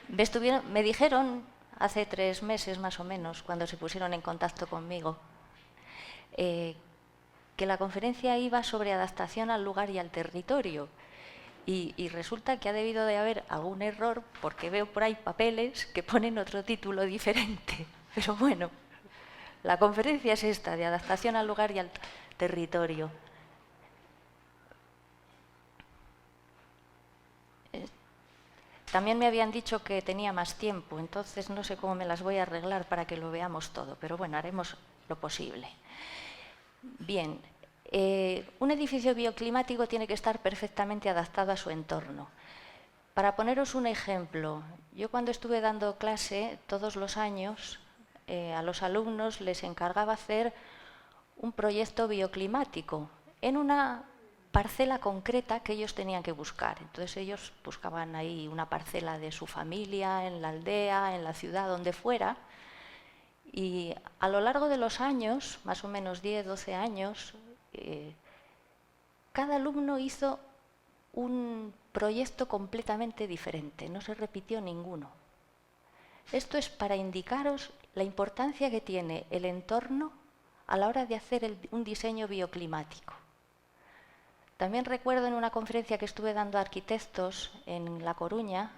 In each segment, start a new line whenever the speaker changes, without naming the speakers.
Me dijeron hace 3 meses más o menos, cuando se pusieron en contacto conmigo, que la conferencia iba sobre adaptación al lugar y al territorio. Y resulta que ha debido de haber algún error, porque veo por ahí papeles que ponen otro título diferente. Pero bueno, la conferencia es esta, de adaptación al lugar y al territorio. También me habían dicho que tenía más tiempo, entonces no sé cómo me las voy a arreglar para que lo veamos todo, pero bueno, haremos lo posible. Bien, un edificio bioclimático tiene que estar perfectamente adaptado a su entorno. Para poneros un ejemplo, yo cuando estuve dando clase todos los años, a los alumnos les encargaba hacer un proyecto bioclimático en una parcela concreta que ellos tenían que buscar. Entonces ellos buscaban ahí una parcela de su familia, en la aldea, en la ciudad, donde fuera. Y a lo largo de los años, más o menos 10, 12 años, cada alumno hizo un proyecto completamente diferente, no se repitió ninguno. Esto es para indicaros la importancia que tiene el entorno a la hora de hacer un diseño bioclimático. También recuerdo en una conferencia que estuve dando a arquitectos en La Coruña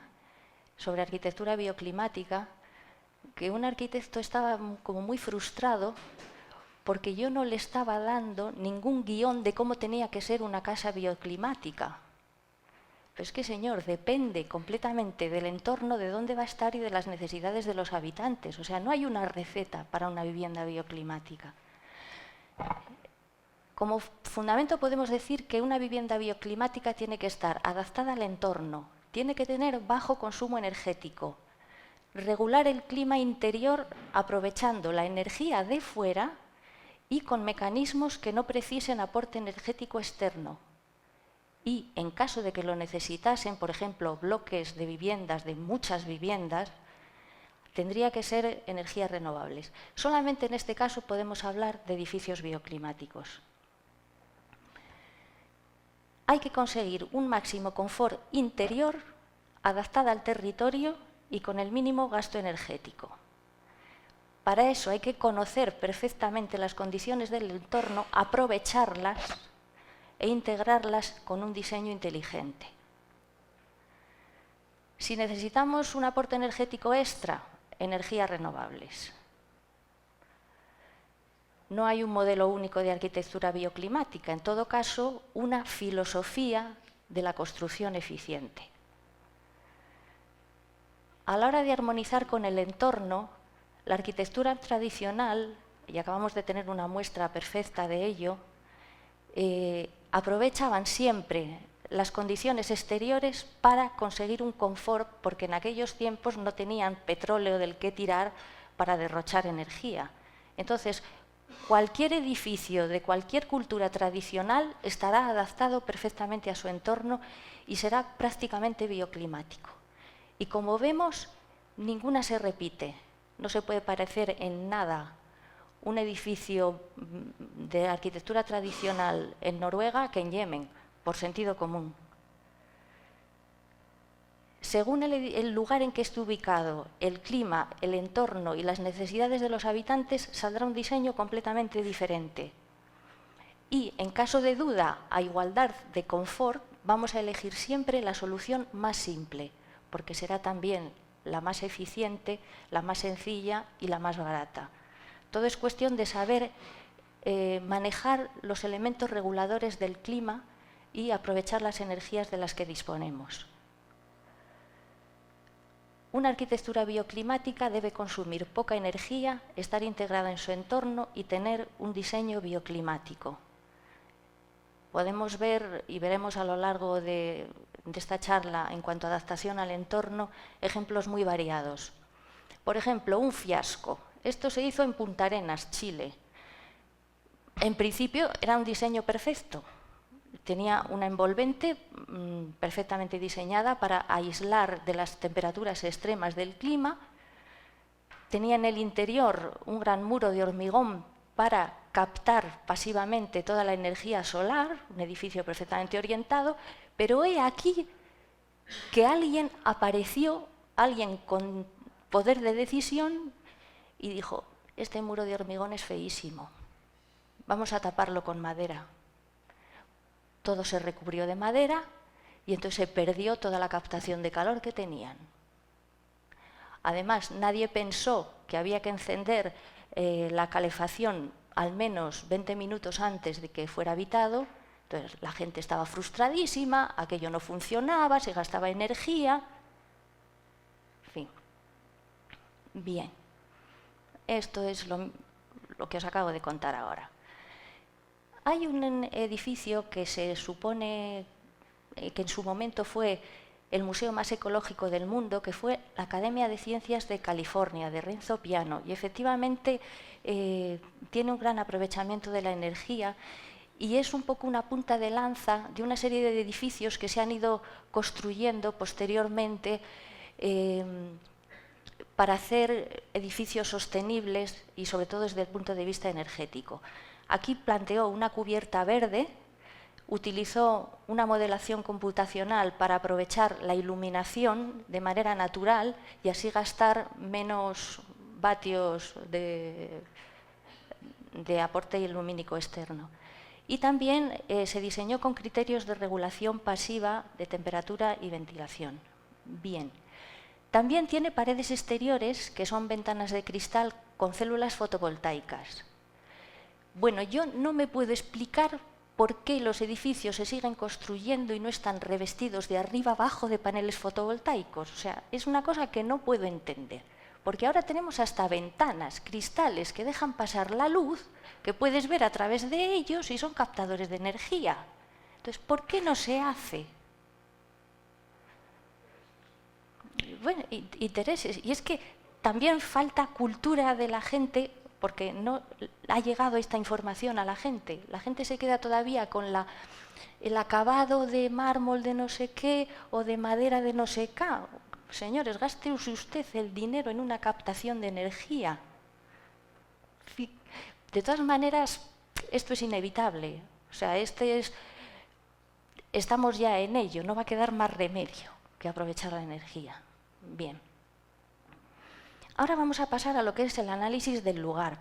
sobre arquitectura bioclimática, que un arquitecto estaba como muy frustrado porque yo no le estaba dando ningún guión de cómo tenía que ser una casa bioclimática. Pero es que, señor, depende completamente del entorno, de dónde va a estar y de las necesidades de los habitantes. O sea, no hay una receta para una vivienda bioclimática. Como fundamento podemos decir que una vivienda bioclimática tiene que estar adaptada al entorno, tiene que tener bajo consumo energético, regular el clima interior aprovechando la energía de fuera y con mecanismos que no precisen aporte energético externo. Y en caso de que lo necesitasen, por ejemplo, bloques de viviendas, de muchas viviendas, tendría que ser energías renovables. Solamente en este caso podemos hablar de edificios bioclimáticos. Hay que conseguir un máximo confort interior adaptado al territorio y con el mínimo gasto energético. Para eso hay que conocer perfectamente las condiciones del entorno, aprovecharlas e integrarlas con un diseño inteligente. Si necesitamos un aporte energético extra, energías renovables. No hay un modelo único de arquitectura bioclimática, en todo caso, una filosofía de la construcción eficiente. A la hora de armonizar con el entorno, la arquitectura tradicional, y acabamos de tener una muestra perfecta de ello, aprovechaban siempre las condiciones exteriores para conseguir un confort, porque en aquellos tiempos no tenían petróleo del que tirar para derrochar energía. Entonces, cualquier edificio de cualquier cultura tradicional estará adaptado perfectamente a su entorno y será prácticamente bioclimático. Y como vemos, ninguna se repite. No se puede parecer en nada un edificio de arquitectura tradicional en Noruega que en Yemen, por sentido común. Según el lugar en que esté ubicado, el clima, el entorno y las necesidades de los habitantes, saldrá un diseño completamente diferente. Y en caso de duda, a igualdad de confort, vamos a elegir siempre la solución más simple, porque será también la más eficiente, la más sencilla y la más barata. Todo es cuestión de saber manejar los elementos reguladores del clima y aprovechar las energías de las que disponemos. Una arquitectura bioclimática debe consumir poca energía, estar integrada en su entorno y tener un diseño bioclimático. Podemos ver y veremos a lo largo de esta charla, en cuanto a adaptación al entorno, ejemplos muy variados. Por ejemplo, un fiasco. Esto se hizo en Punta Arenas, Chile. En principio era un diseño perfecto. Tenía una envolvente perfectamente diseñada para aislar de las temperaturas extremas del clima. Tenía en el interior un gran muro de hormigón para captar pasivamente toda la energía solar, un edificio perfectamente orientado, pero he aquí que alguien apareció alguien con poder de decisión y dijo, este muro de hormigón es feísimo, vamos a taparlo con madera. Todo se recubrió de madera y entonces se perdió toda la captación de calor que tenían. Además, nadie pensó que había que encender la calefacción al menos 20 minutos antes de que fuera habitado. Entonces, la gente estaba frustradísima, aquello no funcionaba, se gastaba energía. En fin. Bien. Esto es lo que os acabo de contar ahora. Hay un edificio que se supone que en su momento fue el museo más ecológico del mundo, que fue la Academia de Ciencias de California, de Renzo Piano, y efectivamente tiene un gran aprovechamiento de la energía y es un poco una punta de lanza de una serie de edificios que se han ido construyendo posteriormente para hacer edificios sostenibles y sobre todo desde el punto de vista energético. Aquí planteó una cubierta verde, utilizó una modelación computacional para aprovechar la iluminación de manera natural y así gastar menos vatios de aporte lumínico externo. Y también se diseñó con criterios de regulación pasiva de temperatura y ventilación. Bien. También tiene paredes exteriores, que son ventanas de cristal con células fotovoltaicas. Bueno, yo no me puedo explicar por qué los edificios se siguen construyendo y no están revestidos de arriba abajo de paneles fotovoltaicos. O sea, es una cosa que no puedo entender. Porque ahora tenemos hasta ventanas, cristales que dejan pasar la luz, que puedes ver a través de ellos y son captadores de energía. Entonces, ¿por qué no se hace? Bueno, intereses. Y es que también falta cultura de la gente, porque no ha llegado esta información a la gente. La gente se queda todavía con el acabado de mármol de no sé qué o de madera de no sé qué. Señores, gaste usted el dinero en una captación de energía. De todas maneras, esto es inevitable. O sea, estamos ya en ello, no va a quedar más remedio que aprovechar la energía. Bien. Ahora vamos a pasar a lo que es el análisis del lugar.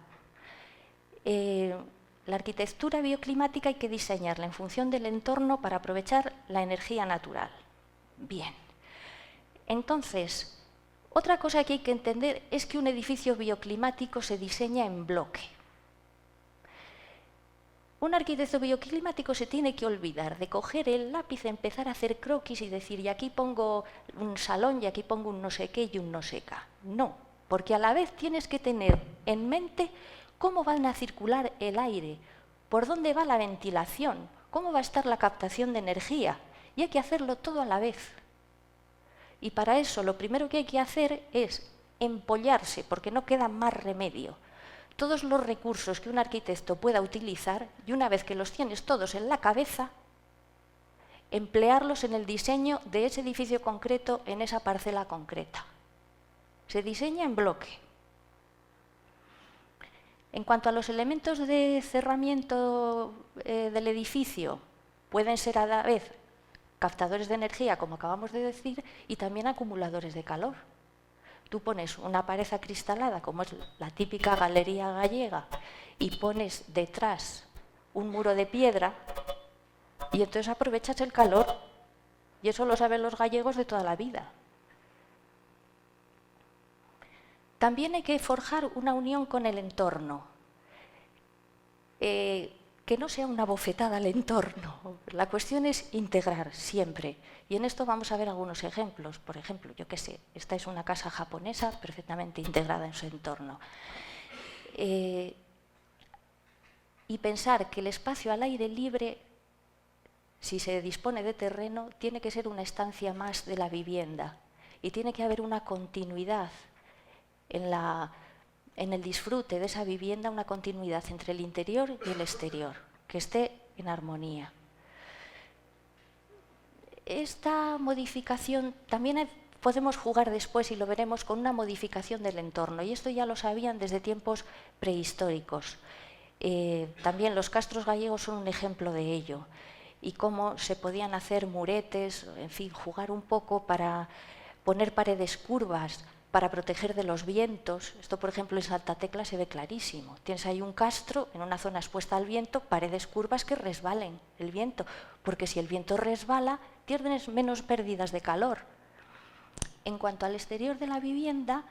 La arquitectura bioclimática hay que diseñarla en función del entorno para aprovechar la energía natural. Bien. Entonces, otra cosa que hay que entender es que un edificio bioclimático se diseña en bloque. Un arquitecto bioclimático se tiene que olvidar de coger el lápiz, empezar a hacer croquis y decir, y aquí pongo un salón, y aquí pongo un no sé qué y un no sé qué. No, porque a la vez tienes que tener en mente cómo van a circular el aire, por dónde va la ventilación, cómo va a estar la captación de energía, y hay que hacerlo todo a la vez. Y para eso lo primero que hay que hacer es empollarse, porque no queda más remedio. Todos los recursos que un arquitecto pueda utilizar, y una vez que los tienes todos en la cabeza, emplearlos en el diseño de ese edificio concreto, en esa parcela concreta. Se diseña en bloque. En cuanto a los elementos de cerramiento del edificio, pueden ser a la vez captadores de energía, como acabamos de decir, y también acumuladores de calor. Tú pones una pared acristalada, como es la típica galería gallega, y pones detrás un muro de piedra, y entonces aprovechas el calor. Y eso lo saben los gallegos de toda la vida. También hay que forjar una unión con el entorno. Que no sea una bofetada al entorno. La cuestión es integrar siempre. Y en esto vamos a ver algunos ejemplos. Por ejemplo, yo qué sé, esta es una casa japonesa perfectamente integrada en su entorno. Y pensar que el espacio al aire libre, si se dispone de terreno, tiene que ser una estancia más de la vivienda. Y tiene que haber una continuidad en el disfrute de esa vivienda, una continuidad entre el interior y el exterior, que esté en armonía. Esta modificación también podemos jugar después, y lo veremos, con una modificación del entorno, y esto ya lo sabían desde tiempos prehistóricos. También los castros gallegos son un ejemplo de ello, y cómo se podían hacer muretes, en fin, jugar un poco para poner paredes curvas para proteger de los vientos. Esto, por ejemplo, en Santa Tecla se ve clarísimo. Tienes ahí un castro en una zona expuesta al viento, paredes curvas que resbalen el viento, porque si el viento resbala, tienes menos pérdidas de calor. En cuanto al exterior de la vivienda,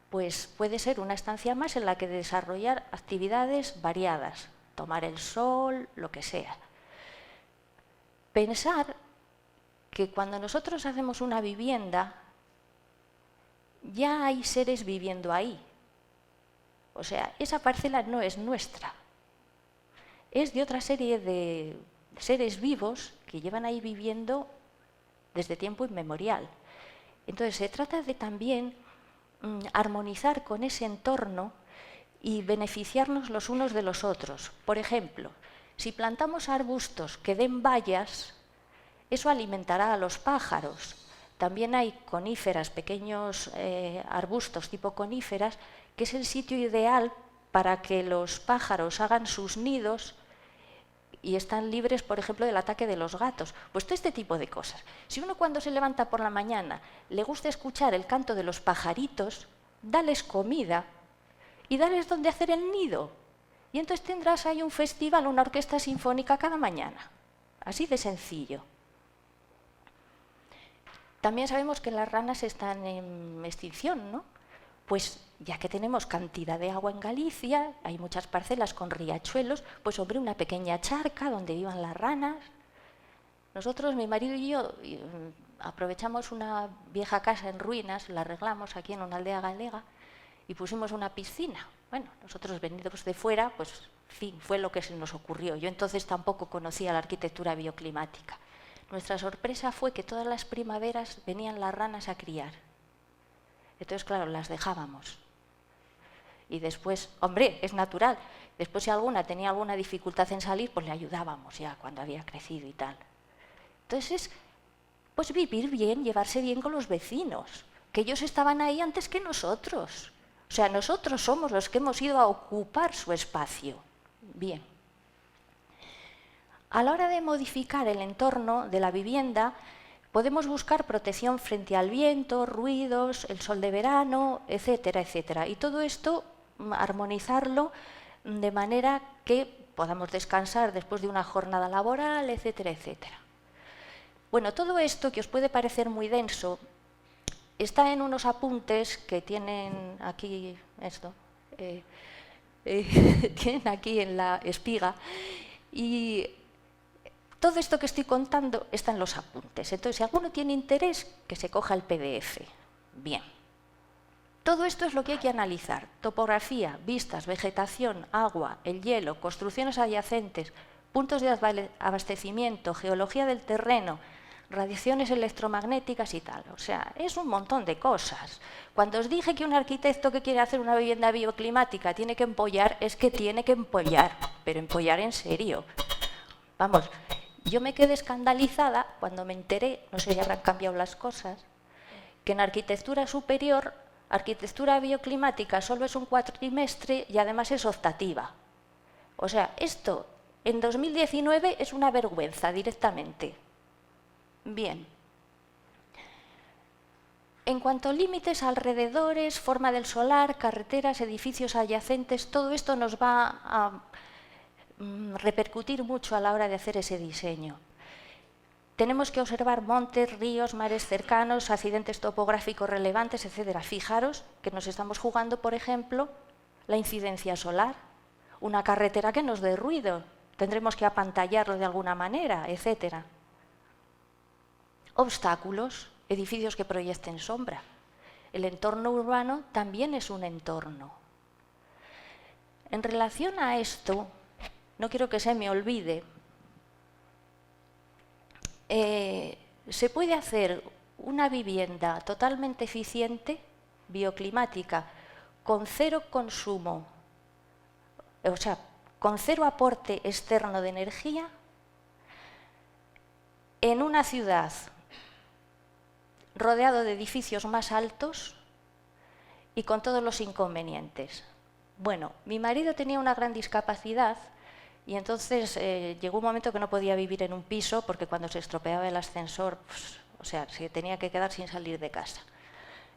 pues puede ser una estancia más en la que desarrollar actividades variadas, tomar el sol, lo que sea. Pensar que cuando nosotros hacemos una vivienda, ya hay seres viviendo ahí. O sea, esa parcela no es nuestra. Es de otra serie de seres vivos que llevan ahí viviendo desde tiempo inmemorial. Entonces, se trata de también armonizar con ese entorno y beneficiarnos los unos de los otros. Por ejemplo, si plantamos arbustos que den bayas, eso alimentará a los pájaros. También hay coníferas, pequeños arbustos tipo coníferas, que es el sitio ideal para que los pájaros hagan sus nidos y están libres, por ejemplo, del ataque de los gatos. Pues todo este tipo de cosas. Si uno cuando se levanta por la mañana le gusta escuchar el canto de los pajaritos, dales comida y dales donde hacer el nido. Y entonces tendrás ahí un festival, una orquesta sinfónica cada mañana. Así de sencillo. También sabemos que las ranas están en extinción, ¿no? Pues ya que tenemos cantidad de agua en Galicia, hay muchas parcelas con riachuelos, pues hombre, una pequeña charca donde vivan las ranas. Nosotros, mi marido y yo, aprovechamos una vieja casa en ruinas, la arreglamos aquí en una aldea galega y pusimos una piscina. Bueno, nosotros venidos de fuera, pues en fin, fue lo que se nos ocurrió. Yo entonces tampoco conocía la arquitectura bioclimática. Nuestra sorpresa fue que todas las primaveras venían las ranas a criar. Entonces, claro, las dejábamos. Y después, hombre, es natural. Después, si alguna tenía alguna dificultad en salir, pues le ayudábamos ya cuando había crecido y tal. Entonces, pues vivir bien, llevarse bien con los vecinos, que ellos estaban ahí antes que nosotros. O sea, nosotros somos los que hemos ido a ocupar su espacio. Bien. A la hora de modificar el entorno de la vivienda, podemos buscar protección frente al viento, ruidos, el sol de verano, etcétera, etcétera. Y todo esto, armonizarlo de manera que podamos descansar después de una jornada laboral, etcétera, etcétera. Bueno, todo esto, que os puede parecer muy denso, está en unos apuntes que tienen aquí, tienen aquí en la espiga, y todo esto que estoy contando está en los apuntes. Entonces, si alguno tiene interés, que se coja el PDF. Bien. Todo esto es lo que hay que analizar. Topografía, vistas, vegetación, agua, el hielo, construcciones adyacentes, puntos de abastecimiento, geología del terreno, radiaciones electromagnéticas y tal. O sea, es un montón de cosas. Cuando os dije que un arquitecto que quiere hacer una vivienda bioclimática tiene que empollar, es que tiene que empollar, pero empollar en serio. Vamos, yo me quedé escandalizada cuando me enteré, no sé si habrán cambiado las cosas, que en arquitectura superior, arquitectura bioclimática solo es un cuatrimestre y además es optativa. O sea, esto en 2019 es una vergüenza directamente. Bien. En cuanto a límites, alrededores, forma del solar, carreteras, edificios adyacentes, todo esto nos va a repercutir mucho a la hora de hacer ese diseño. Tenemos que observar montes, ríos, mares cercanos, accidentes topográficos relevantes, etc. Fijaros que nos estamos jugando, por ejemplo, la incidencia solar, una carretera que nos dé ruido, tendremos que apantallarlo de alguna manera, etc. Obstáculos, edificios que proyecten sombra. El entorno urbano también es un entorno. En relación a esto, no quiero que se me olvide, se puede hacer una vivienda totalmente eficiente, bioclimática, con cero consumo, o sea, con cero aporte externo de energía, en una ciudad rodeado de edificios más altos y con todos los inconvenientes. Bueno, mi marido tenía una gran discapacidad y entonces llegó un momento que no podía vivir en un piso porque cuando se estropeaba el ascensor, pues, o sea, se tenía que quedar sin salir de casa.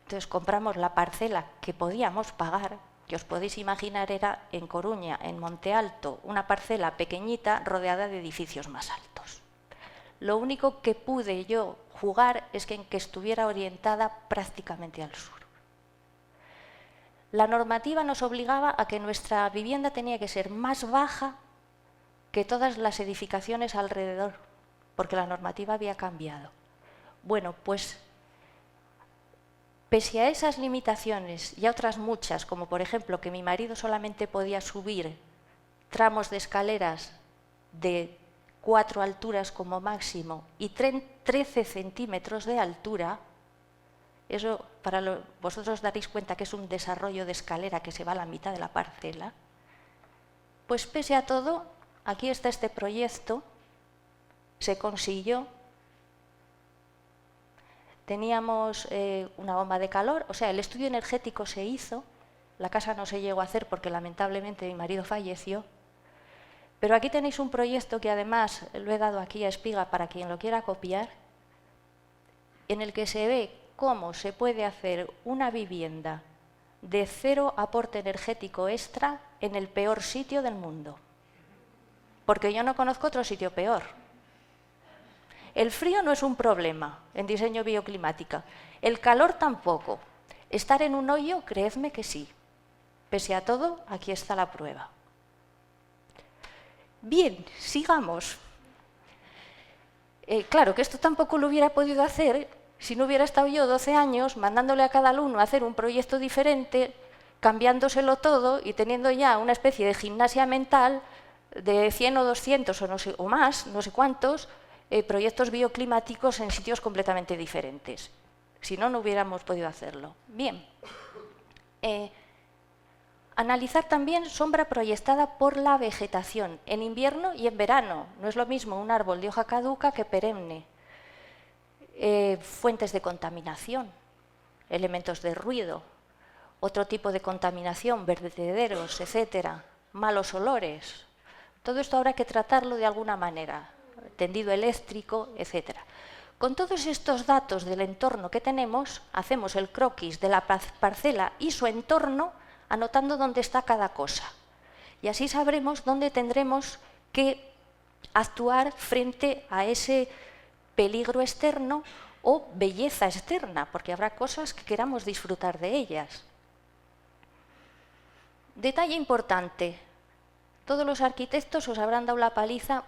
Entonces compramos la parcela que podíamos pagar, que os podéis imaginar era en Coruña, en Monte Alto, una parcela pequeñita rodeada de edificios más altos. Lo único que pude yo jugar es que estuviera orientada prácticamente al sur. La normativa nos obligaba a que nuestra vivienda tenía que ser más baja que todas las edificaciones alrededor, porque la normativa había cambiado. Bueno, pues pese a esas limitaciones y a otras muchas, como por ejemplo que mi marido solamente podía subir tramos de escaleras de 4 alturas como máximo y 13 centímetros de altura, eso vosotros daréis cuenta que es un desarrollo de escalera que se va a la mitad de la parcela, pues pese a todo, aquí está este proyecto, se consiguió. Teníamos una bomba de calor, o sea, el estudio energético se hizo, la casa no se llegó a hacer porque lamentablemente mi marido falleció, pero aquí tenéis un proyecto que además lo he dado aquí a espiga para quien lo quiera copiar, en el que se ve cómo se puede hacer una vivienda de 0 aporte energético extra en el peor sitio del mundo, porque yo no conozco otro sitio peor. El frío no es un problema en diseño bioclimática, el calor tampoco. Estar en un hoyo, creedme que sí. Pese a todo, aquí está la prueba. Bien, sigamos. Claro que esto tampoco lo hubiera podido hacer si no hubiera estado yo 12 años mandándole a cada alumno a hacer un proyecto diferente, cambiándoselo todo y teniendo ya una especie de gimnasia mental de 100 o 200 o más, no sé cuántos, proyectos bioclimáticos en sitios completamente diferentes. Si no, no hubiéramos podido hacerlo. Bien. Analizar también sombra proyectada por la vegetación, en invierno y en verano. No es lo mismo un árbol de hoja caduca que perenne. Fuentes de contaminación, elementos de ruido, otro tipo de contaminación, vertederos, etcétera, malos olores. Todo esto habrá que tratarlo de alguna manera. Tendido eléctrico, etc. Con todos estos datos del entorno que tenemos, hacemos el croquis de la parcela y su entorno, anotando dónde está cada cosa. Y así sabremos dónde tendremos que actuar frente a ese peligro externo o belleza externa, porque habrá cosas que queramos disfrutar de ellas. Detalle importante. Todos los arquitectos os habrán dado la paliza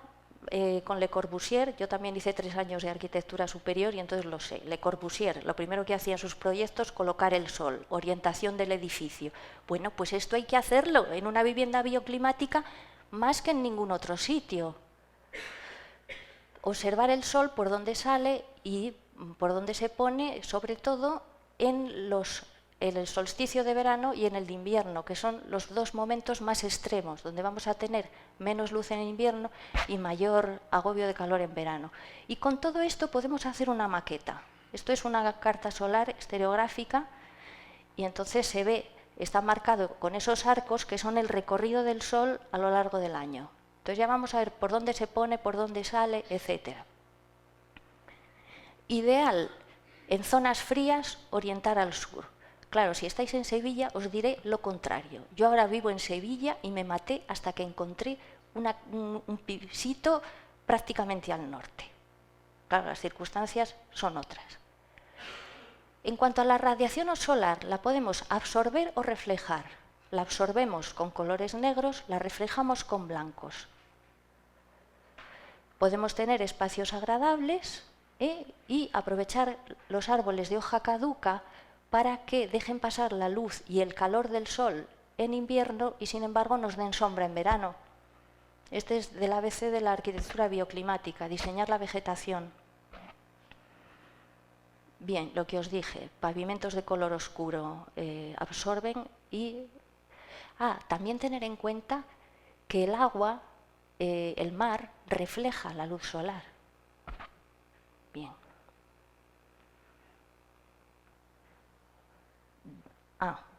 con Le Corbusier. Yo también hice 3 años de arquitectura superior y entonces lo sé. Le Corbusier, lo primero que hacía en sus proyectos, colocar el sol, orientación del edificio. Bueno, pues esto hay que hacerlo en una vivienda bioclimática más que en ningún otro sitio. Observar el sol por dónde sale y por dónde se pone, sobre todo en el solsticio de verano y en el de invierno, que son los 2 momentos más extremos, donde vamos a tener menos luz en invierno y mayor agobio de calor en verano. Y con todo esto podemos hacer una maqueta. Esto es una carta solar estereográfica y entonces se ve, está marcado con esos arcos que son el recorrido del sol a lo largo del año. Entonces ya vamos a ver por dónde se pone, por dónde sale, etc. Ideal en zonas frías orientar al sur. Claro, si estáis en Sevilla os diré lo contrario. Yo ahora vivo en Sevilla y me maté hasta que encontré un pisito prácticamente al norte. Claro, las circunstancias son otras. En cuanto a la radiación solar, la podemos absorber o reflejar. La absorbemos con colores negros, la reflejamos con blancos. Podemos tener espacios agradables y aprovechar los árboles de hoja caduca para que dejen pasar la luz y el calor del sol en invierno y sin embargo nos den sombra en verano. Este es del ABC de la arquitectura bioclimática, diseñar la vegetación. Bien, lo que os dije, pavimentos de color oscuro absorben y... también tener en cuenta que el agua, el mar, refleja la luz solar. Bien.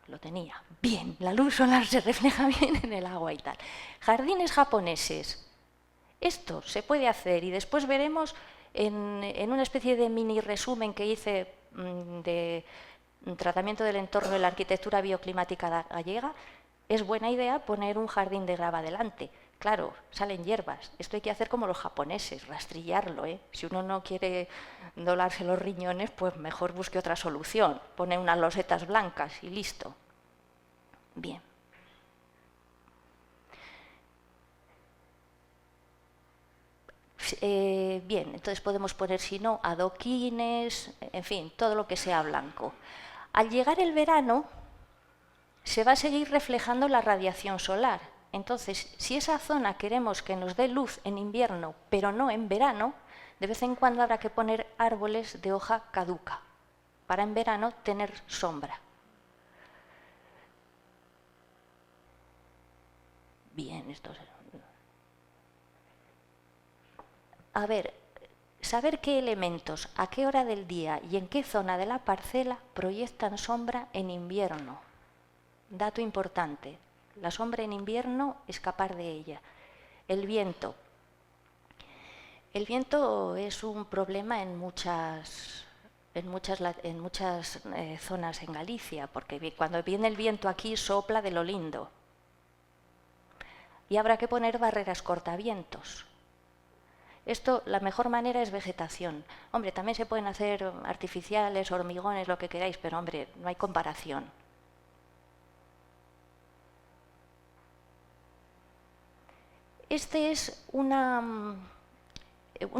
Lo tenía. Bien, la luz solar se refleja bien en el agua y tal. Jardines japoneses. Esto se puede hacer y después veremos en una especie de mini resumen que hice tratamiento del entorno de la arquitectura bioclimática gallega, es buena idea poner un jardín de grava delante. Claro, salen hierbas. Esto hay que hacer como los japoneses, rastrillarlo, ¿eh? Si uno no quiere dolarse los riñones, pues mejor busque otra solución. Pone unas losetas blancas y listo. Bien. Bien, entonces podemos poner, si no, adoquines, en fin, todo lo que sea blanco. Al llegar el verano, se va a seguir reflejando la radiación solar. Entonces, si esa zona queremos que nos dé luz en invierno, pero no en verano, de vez en cuando habrá que poner árboles de hoja caduca, para en verano tener sombra. Bien, esto es... A ver, saber qué elementos, a qué hora del día y en qué zona de la parcela proyectan sombra en invierno. Dato importante, la sombra en invierno, escapar de ella. El viento. El viento es un problema en muchas zonas en Galicia, porque cuando viene el viento aquí sopla de lo lindo. Y habrá que poner barreras cortavientos. Esto, la mejor manera es vegetación. Hombre, también se pueden hacer artificiales, hormigones, lo que queráis, pero hombre, no hay comparación. Este es un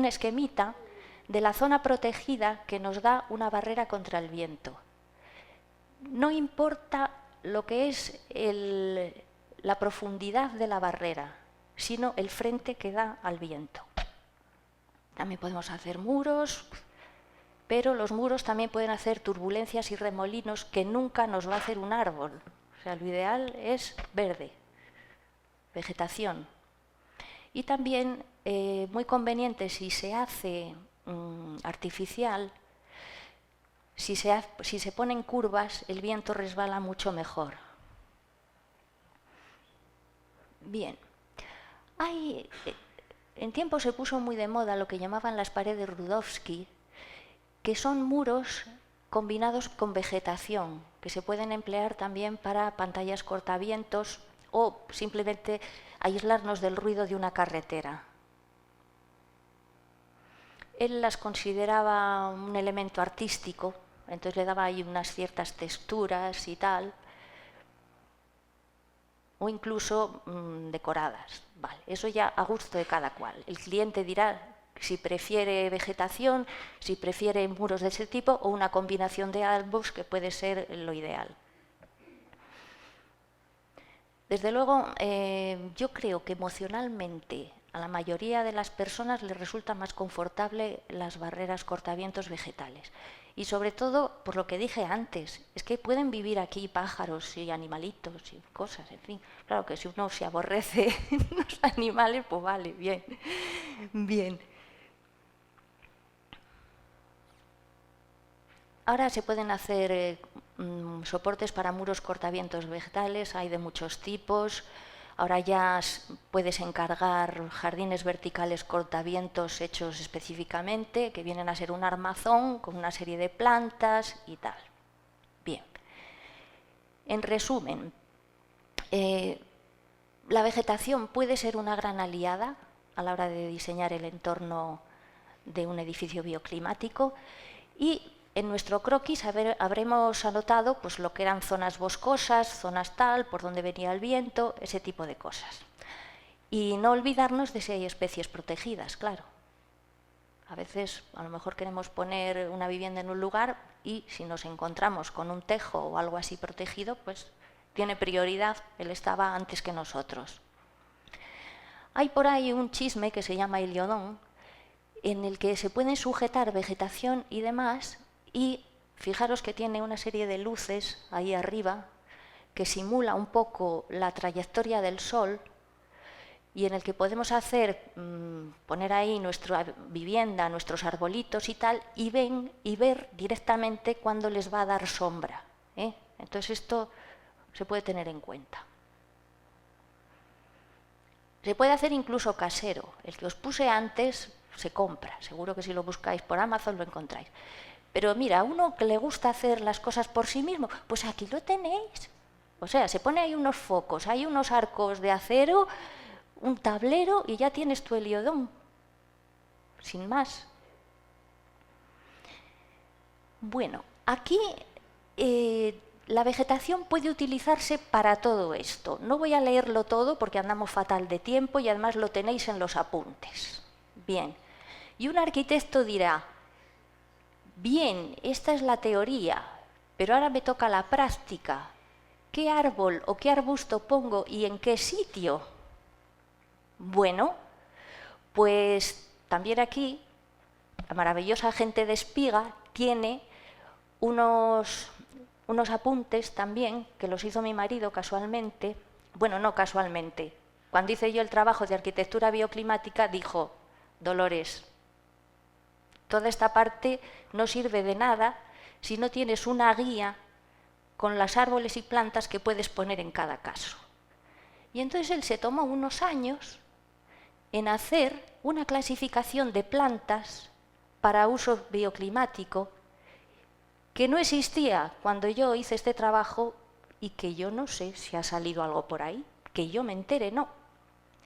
esquemita de la zona protegida que nos da una barrera contra el viento. No importa lo que es la profundidad de la barrera, sino el frente que da al viento. También podemos hacer muros, pero los muros también pueden hacer turbulencias y remolinos que nunca nos va a hacer un árbol. O sea, lo ideal es verde, vegetación. Y también, muy conveniente, si se hace artificial, si se ponen curvas, el viento resbala mucho mejor. Bien. En tiempo se puso muy de moda lo que llamaban las paredes Rudowski, que son muros combinados con vegetación, que se pueden emplear también para pantallas cortavientos o simplemente aislarnos del ruido de una carretera. Él las consideraba un elemento artístico, entonces le daba ahí unas ciertas texturas y tal, o incluso decoradas. Vale, eso ya a gusto de cada cual. El cliente dirá si prefiere vegetación, si prefiere muros de ese tipo o una combinación de ambos, que puede ser lo ideal. Desde luego, yo creo que emocionalmente a la mayoría de las personas les resulta más confortable las barreras cortavientos vegetales. Y sobre todo, por lo que dije antes, es que pueden vivir aquí pájaros y animalitos y cosas, en fin. Claro que si uno se aborrece los animales, pues vale, bien. Bien. Ahora se pueden hacer soportes para muros cortavientos vegetales, hay de muchos tipos. Ahora ya puedes encargar jardines verticales cortavientos hechos específicamente, que vienen a ser un armazón con una serie de plantas y tal. Bien. En resumen, la vegetación puede ser una gran aliada a la hora de diseñar el entorno de un edificio bioclimático y en nuestro croquis habremos anotado pues, lo que eran zonas boscosas, zonas tal, por donde venía el viento, ese tipo de cosas. Y no olvidarnos de si hay especies protegidas, claro. A veces a lo mejor queremos poner una vivienda en un lugar y si nos encontramos con un tejo o algo así protegido, pues tiene prioridad, él estaba antes que nosotros. Hay por ahí un chisme que se llama Heliodón, en el que se pueden sujetar vegetación y demás, y fijaros que tiene una serie de luces ahí arriba que simula un poco la trayectoria del Sol y en el que podemos poner ahí nuestra vivienda, nuestros arbolitos y tal, y ver directamente cuándo les va a dar sombra, ¿eh? Entonces esto se puede tener en cuenta. Se puede hacer incluso casero. El que os puse antes se compra. Seguro que si lo buscáis por Amazon lo encontráis. Pero mira, a uno que le gusta hacer las cosas por sí mismo, pues aquí lo tenéis. O sea, se pone ahí unos focos, hay unos arcos de acero, un tablero y ya tienes tu heliodón. Sin más. Bueno, aquí la vegetación puede utilizarse para todo esto. No voy a leerlo todo porque andamos fatal de tiempo y además lo tenéis en los apuntes. Bien, y un arquitecto dirá, bien, esta es la teoría, pero ahora me toca la práctica. ¿Qué árbol o qué arbusto pongo y en qué sitio? Bueno, pues también aquí la maravillosa gente de Espiga tiene unos apuntes también, que los hizo mi marido casualmente. Bueno, no casualmente. Cuando hice yo el trabajo de arquitectura bioclimática, dijo, Dolores, toda esta parte no sirve de nada si no tienes una guía con los árboles y plantas que puedes poner en cada caso. Y entonces él se tomó unos años en hacer una clasificación de plantas para uso bioclimático que no existía cuando yo hice este trabajo y que yo no sé si ha salido algo por ahí, que yo me entere, no.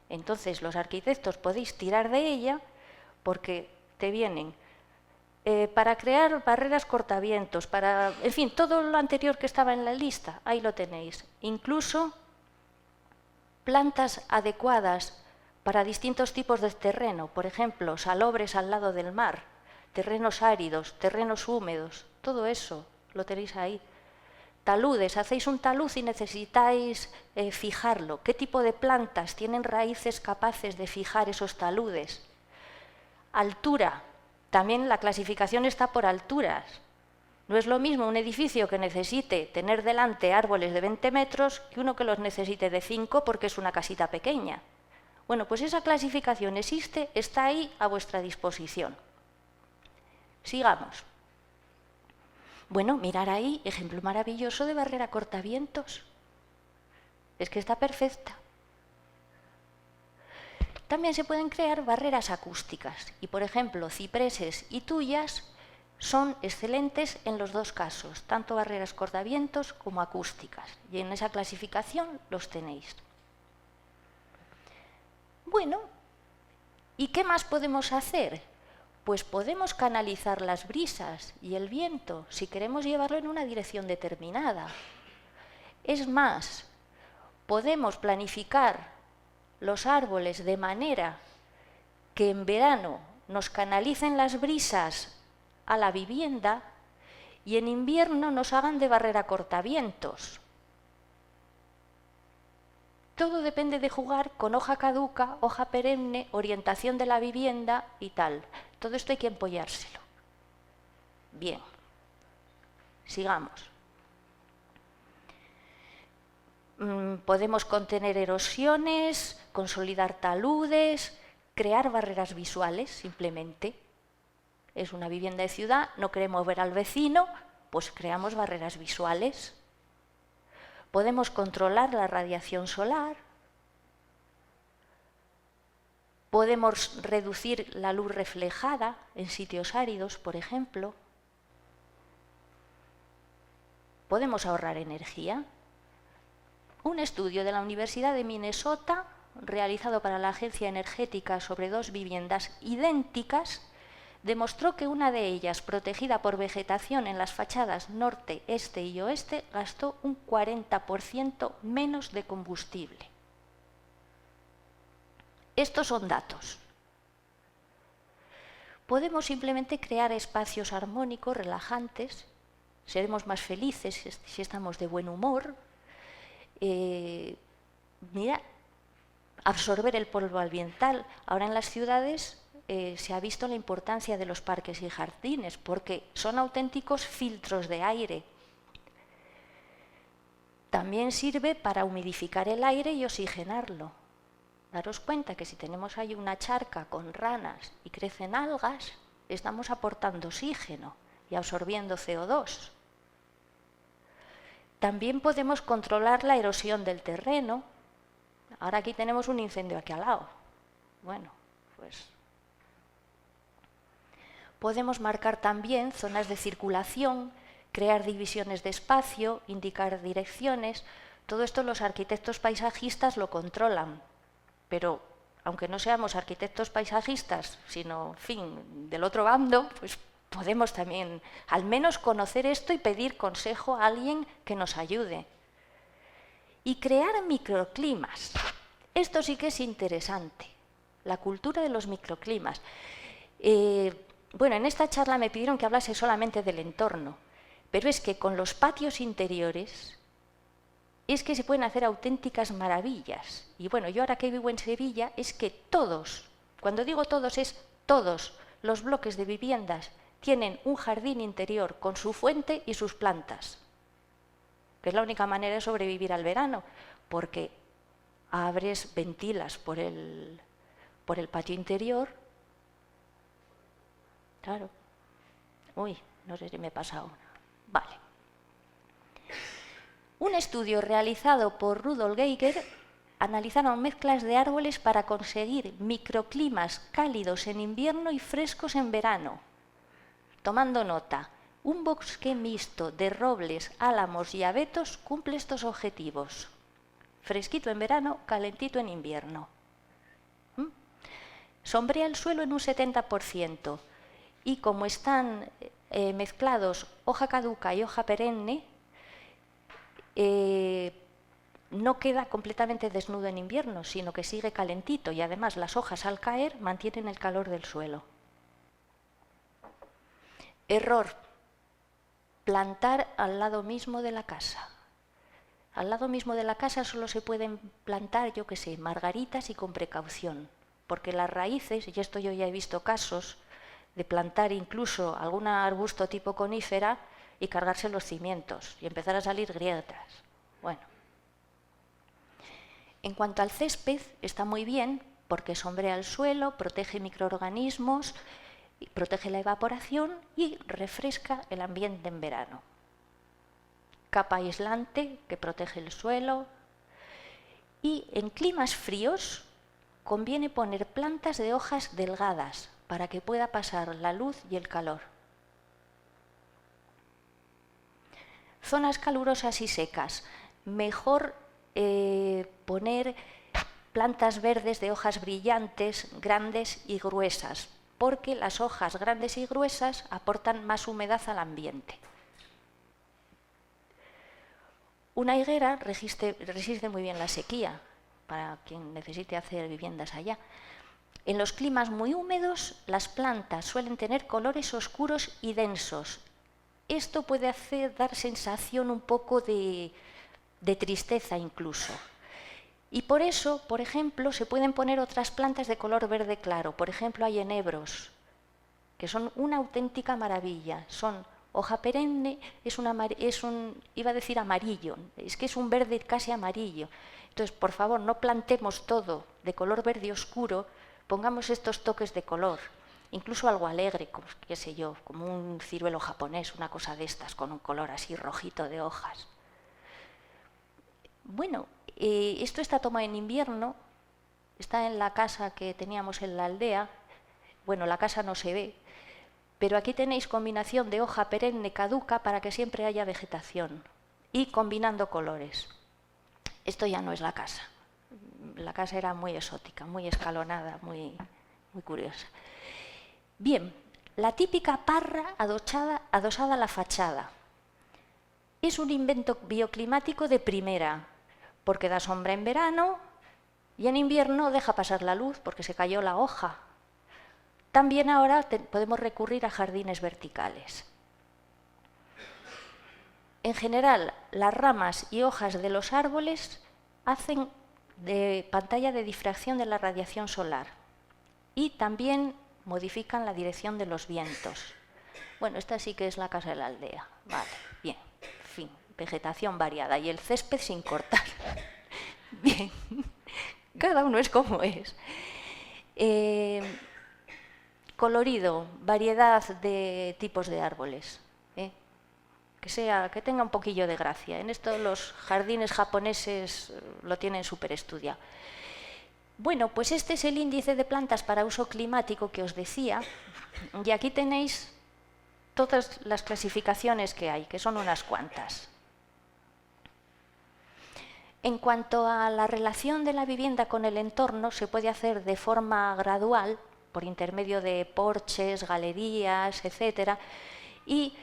Entonces los arquitectos podéis tirar de ella porque te vienen para crear barreras cortavientos, para, en fin, todo lo anterior que estaba en la lista, ahí lo tenéis. Incluso plantas adecuadas para distintos tipos de terreno, por ejemplo, salobres al lado del mar, terrenos áridos, terrenos húmedos, todo eso lo tenéis ahí. Taludes, hacéis un talud y necesitáis fijarlo. ¿Qué tipo de plantas tienen raíces capaces de fijar esos taludes? Altura, también la clasificación está por alturas. No es lo mismo un edificio que necesite tener delante árboles de 20 metros que uno que los necesite de 5 porque es una casita pequeña. Bueno, pues esa clasificación existe, está ahí a vuestra disposición. Sigamos. Bueno, mirar ahí, ejemplo maravilloso de barrera cortavientos. Es que está perfecta. También se pueden crear barreras acústicas y, por ejemplo, cipreses y tuyas son excelentes en los dos casos, tanto barreras cortavientos como acústicas. Y en esa clasificación los tenéis. Bueno, ¿y qué más podemos hacer? Pues podemos canalizar las brisas y el viento si queremos llevarlo en una dirección determinada. Es más, podemos planificar los árboles de manera que en verano nos canalicen las brisas a la vivienda y en invierno nos hagan de barrera cortavientos. Todo depende de jugar con hoja caduca, hoja perenne, orientación de la vivienda y tal. Todo esto hay que empollárselo. Bien, sigamos. Podemos contener erosiones, consolidar taludes, crear barreras visuales, simplemente. Es una vivienda de ciudad, no queremos ver al vecino, pues creamos barreras visuales. Podemos controlar la radiación solar. Podemos reducir la luz reflejada en sitios áridos, por ejemplo. Podemos ahorrar energía. Un estudio de la Universidad de Minnesota, realizado para la Agencia Energética sobre 2 viviendas idénticas, demostró que una de ellas, protegida por vegetación en las fachadas norte, este y oeste, gastó un 40% menos de combustible. Estos son datos. Podemos simplemente crear espacios armónicos, relajantes, seremos más felices si estamos de buen humor. Mira, absorber el polvo ambiental. Ahora en las ciudades se ha visto la importancia de los parques y jardines porque son auténticos filtros de aire. También sirve para humidificar el aire y oxigenarlo. Daros cuenta que si tenemos ahí una charca con ranas y crecen algas, estamos aportando oxígeno y absorbiendo CO2. También podemos controlar la erosión del terreno. Ahora aquí tenemos un incendio aquí al lado. Bueno, pues Podemos marcar también zonas de circulación, crear divisiones de espacio, indicar direcciones. Todo esto los arquitectos paisajistas lo controlan, pero aunque no seamos arquitectos paisajistas, sino, en fin, del otro bando, pues podemos también al menos conocer esto y pedir consejo a alguien que nos ayude. Y crear microclimas. Esto sí que es interesante, la cultura de los microclimas. Bueno, en esta charla me pidieron que hablase solamente del entorno, pero es que con los patios interiores es que se pueden hacer auténticas maravillas. Y bueno, yo ahora que vivo en Sevilla, es que todos, cuando digo todos, es todos los bloques de viviendas tienen un jardín interior con su fuente y sus plantas, que es la única manera de sobrevivir al verano, porque abres, ventilas por el patio interior. Claro. Uy, no sé si me he pasado una. Vale. Un estudio realizado por Rudolf Geiger analizaron mezclas de árboles para conseguir microclimas cálidos en invierno y frescos en verano. Tomando nota, un bosque mixto de robles, álamos y abetos cumple estos objetivos. Fresquito en verano, calentito en invierno. Sombrea el suelo en un 70%. Y como están mezclados hoja caduca y hoja perenne, no queda completamente desnudo en invierno, sino que sigue calentito y además las hojas al caer mantienen el calor del suelo. Error: plantar al lado mismo de la casa. Al lado mismo de la casa solo se pueden plantar, yo qué sé, margaritas y con precaución, porque las raíces, y esto yo ya he visto casos, de plantar incluso algún arbusto tipo conífera y cargarse los cimientos y empezar a salir grietas. Bueno. En cuanto al césped, está muy bien porque sombrea el suelo, protege microorganismos, protege la evaporación y refresca el ambiente en verano. Capa aislante que protege el suelo. Y en climas fríos conviene poner plantas de hojas delgadas para que pueda pasar la luz y el calor. Zonas calurosas y secas. Mejor poner plantas verdes de hojas brillantes, grandes y gruesas, porque las hojas grandes y gruesas aportan más humedad al ambiente. Una higuera resiste muy bien la sequía, para quien necesite hacer viviendas allá. En los climas muy húmedos, las plantas suelen tener colores oscuros y densos. Esto puede dar sensación un poco de tristeza incluso. Y por eso, por ejemplo, se pueden poner otras plantas de color verde claro. Por ejemplo, hay enebros, que son una auténtica maravilla. Son hoja perenne, iba a decir amarillo, es que es un verde casi amarillo. Entonces, por favor, no plantemos todo de color verde oscuro, pongamos estos toques de color, incluso algo alegre, como, qué sé yo, como un ciruelo japonés, una cosa de estas, con un color así rojito de hojas. Bueno, esto está tomado en invierno, está en la casa que teníamos en la aldea. Bueno, la casa no se ve, pero aquí tenéis combinación de hoja perenne caduca para que siempre haya vegetación y combinando colores. Esto ya no es la casa. La casa era muy exótica, muy escalonada, muy curiosa. Bien, la típica parra adosada a la fachada. Es un invento bioclimático de primera, porque da sombra en verano y en invierno deja pasar la luz porque se cayó la hoja. También ahora podemos recurrir a jardines verticales. En general, las ramas y hojas de los árboles hacen de pantalla de difracción de la radiación solar y también modifican la dirección de los vientos. Bueno, esta sí que es la casa de la aldea. Vale, bien, en fin, vegetación variada y el césped sin cortar. Bien, cada uno es como es. Colorido, variedad de tipos de árboles. Que tenga un poquillo de gracia. En esto los jardines japoneses lo tienen súper estudiado. Bueno, pues este es el índice de plantas para uso climático que os decía, y aquí tenéis todas las clasificaciones que hay, que son unas cuantas. En cuanto a la relación de la vivienda con el entorno, se puede hacer de forma gradual, por intermedio de porches, galerías, etc. Y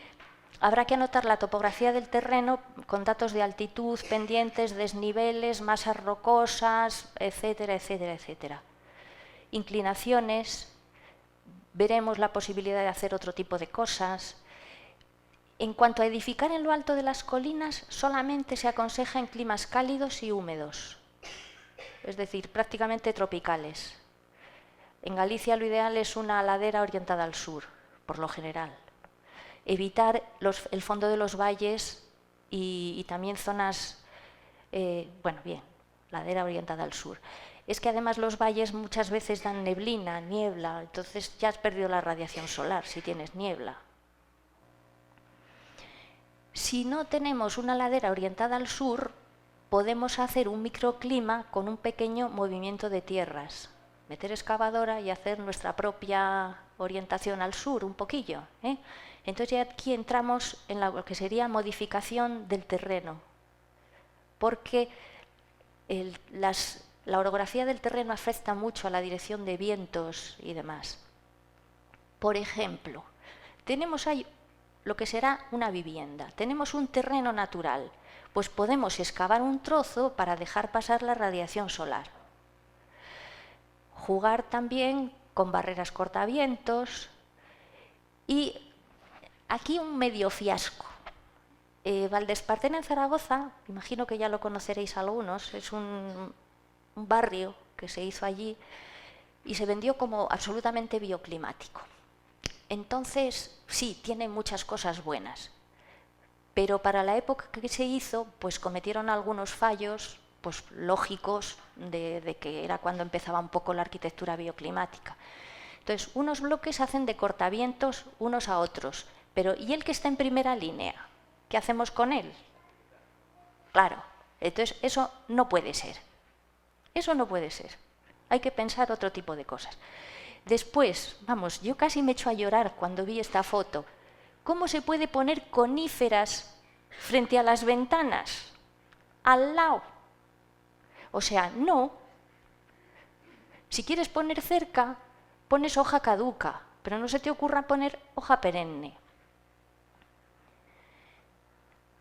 habrá que anotar la topografía del terreno con datos de altitud, pendientes, desniveles, masas rocosas, etcétera, etcétera, etcétera. Inclinaciones, veremos la posibilidad de hacer otro tipo de cosas. En cuanto a edificar en lo alto de las colinas, solamente se aconseja en climas cálidos y húmedos, es decir, prácticamente tropicales. En Galicia lo ideal es una ladera orientada al sur, por lo general. Evitar el fondo de los valles y también zonas, ladera orientada al sur. Es que además los valles muchas veces dan neblina, niebla, entonces ya has perdido la radiación solar si tienes niebla. Si no tenemos una ladera orientada al sur, podemos hacer un microclima con un pequeño movimiento de tierras. Meter excavadora y hacer nuestra propia orientación al sur, un poquillo. Entonces ya aquí entramos en lo que sería modificación del terreno, porque la orografía del terreno afecta mucho a la dirección de vientos y demás. Por ejemplo, tenemos ahí lo que será una vivienda. Tenemos un terreno natural, pues podemos excavar un trozo para dejar pasar la radiación solar. Jugar también con barreras cortavientos y aquí un medio fiasco. Valdespartena en Zaragoza, imagino que ya lo conoceréis algunos, es un barrio que se hizo allí y se vendió como absolutamente bioclimático. Entonces, sí, tiene muchas cosas buenas, pero para la época que se hizo, pues cometieron algunos fallos pues, lógicos de que era cuando empezaba un poco la arquitectura bioclimática. Entonces, unos bloques hacen de cortavientos unos a otros, pero ¿y el que está en primera línea? ¿Qué hacemos con él? Claro, entonces eso no puede ser. Eso no puede ser. Hay que pensar otro tipo de cosas. Después, vamos, yo casi me echo a llorar cuando vi esta foto. ¿Cómo se puede poner coníferas frente a las ventanas? Al lado. O sea, no. Si quieres poner cerca, pones hoja caduca, pero no se te ocurra poner hoja perenne.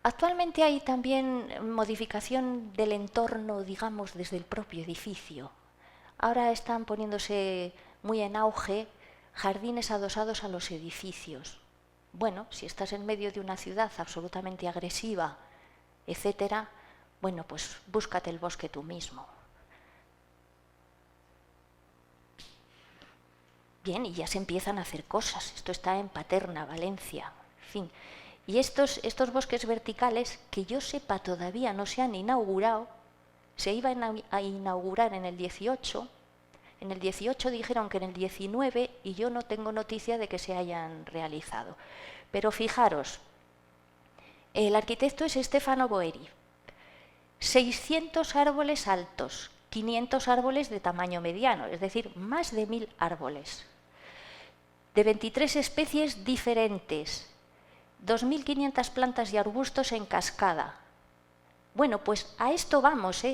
Actualmente hay también modificación del entorno, digamos, desde el propio edificio. Ahora están poniéndose muy en auge jardines adosados a los edificios. Bueno, si estás en medio de una ciudad absolutamente agresiva, etcétera, bueno, pues búscate el bosque tú mismo. Bien, y ya se empiezan a hacer cosas. Esto está en Paterna, Valencia, en fin. Y estos bosques verticales, que yo sepa todavía no se han inaugurado, se iban a inaugurar en el 18. En el 18 dijeron que en el 19 y yo no tengo noticia de que se hayan realizado. Pero fijaros, el arquitecto es Stefano Boeri. 600 árboles altos, 500 árboles de tamaño mediano, es decir, más de 1000 árboles. De 23 especies diferentes, 2500 plantas y arbustos en cascada. Bueno, pues a esto vamos,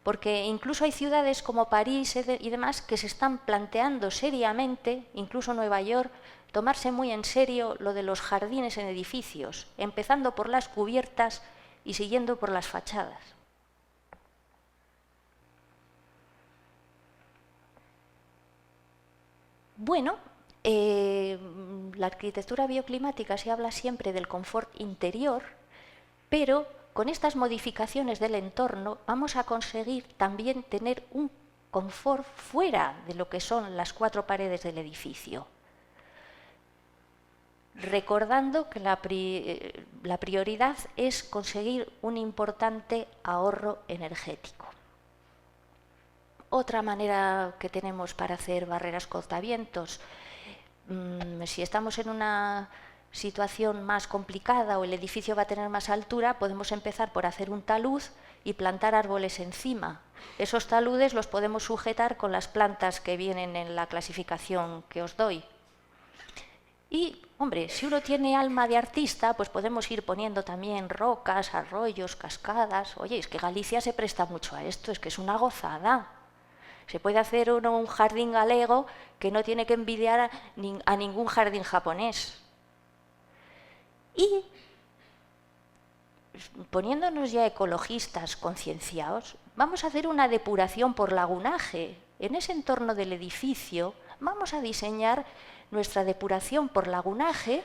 porque incluso hay ciudades como París y demás que se están planteando seriamente, incluso Nueva York, tomarse muy en serio lo de los jardines en edificios, empezando por las cubiertas y siguiendo por las fachadas. Bueno, la arquitectura bioclimática se habla siempre del confort interior, pero con estas modificaciones del entorno vamos a conseguir también tener un confort fuera de lo que son las 4 paredes del edificio. Recordando que la prioridad es conseguir un importante ahorro energético. Otra manera que tenemos para hacer barreras cortavientos, si estamos en una situación más complicada o el edificio va a tener más altura, podemos empezar por hacer un talud y plantar árboles encima. Esos taludes los podemos sujetar con las plantas que vienen en la clasificación que os doy. Y, hombre, si uno tiene alma de artista, pues podemos ir poniendo también rocas, arroyos, cascadas. Oye, es que Galicia se presta mucho a esto, es que es una gozada. Se puede hacer uno un jardín galego que no tiene que envidiar a ningún jardín japonés. Y, poniéndonos ya ecologistas concienciados, vamos a hacer una depuración por lagunaje. En ese entorno del edificio vamos a diseñar nuestra depuración por lagunaje,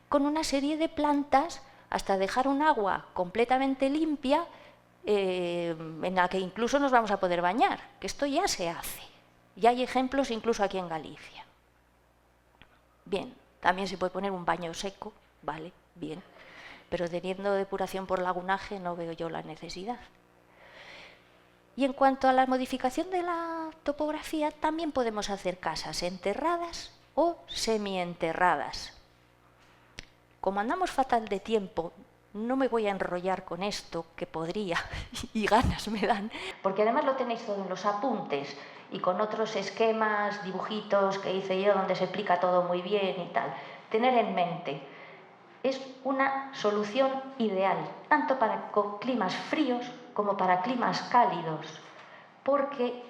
con una serie de plantas hasta dejar un agua completamente limpia en la que incluso nos vamos a poder bañar, que esto ya se hace. Y hay ejemplos incluso aquí en Galicia. Bien, también se puede poner un baño seco, vale, bien, pero teniendo depuración por lagunaje no veo yo la necesidad. Y en cuanto a la modificación de la topografía, también podemos hacer casas enterradas o semienterradas. Como andamos fatal de tiempo, no me voy a enrollar con esto, que podría, y ganas me dan, porque además lo tenéis todo en los apuntes y con otros esquemas, dibujitos que hice yo donde se explica todo muy bien y tal. Tener en mente, es una solución ideal, tanto para climas fríos como para climas cálidos, porque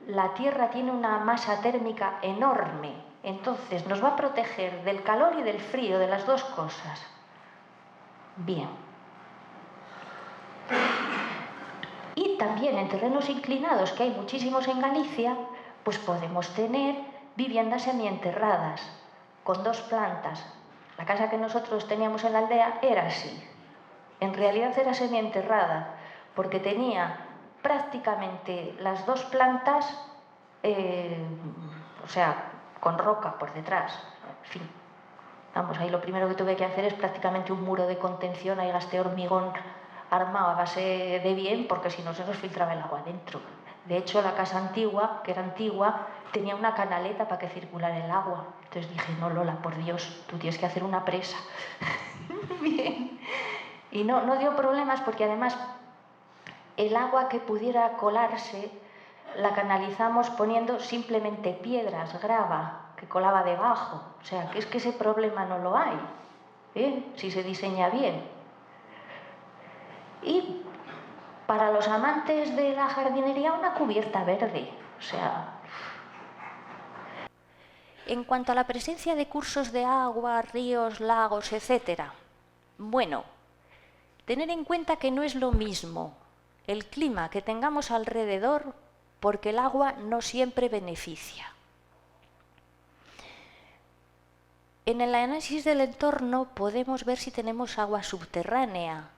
la Tierra tiene una masa térmica enorme, entonces nos va a proteger del calor y del frío, de las dos cosas. Bien. Y también en terrenos inclinados, que hay muchísimos en Galicia, pues podemos tener viviendas semienterradas, con 2 plantas. La casa que nosotros teníamos en la aldea era así. En realidad era semienterrada, porque tenía prácticamente las 2 plantas, o sea, con roca por detrás. En fin, vamos, ahí lo primero que tuve que hacer es prácticamente un muro de contención, ahí gasté hormigón armado a base de bien, porque si no se nos filtraba el agua dentro. De hecho, la casa antigua, que era antigua, tenía una canaleta para que circulara el agua. Entonces dije, no, Lola, por Dios, tú tienes que hacer una presa. Bien. Y no dio problemas porque además el agua que pudiera colarse la canalizamos poniendo simplemente piedras, grava, que colaba debajo. O sea, que es que ese problema no lo hay, si se diseña bien. Y para los amantes de la jardinería, una cubierta verde. O sea, en cuanto a la presencia de cursos de agua, ríos, lagos, etc., bueno, tener en cuenta que no es lo mismo el clima que tengamos alrededor, porque el agua no siempre beneficia. En el análisis del entorno podemos ver si tenemos agua subterránea,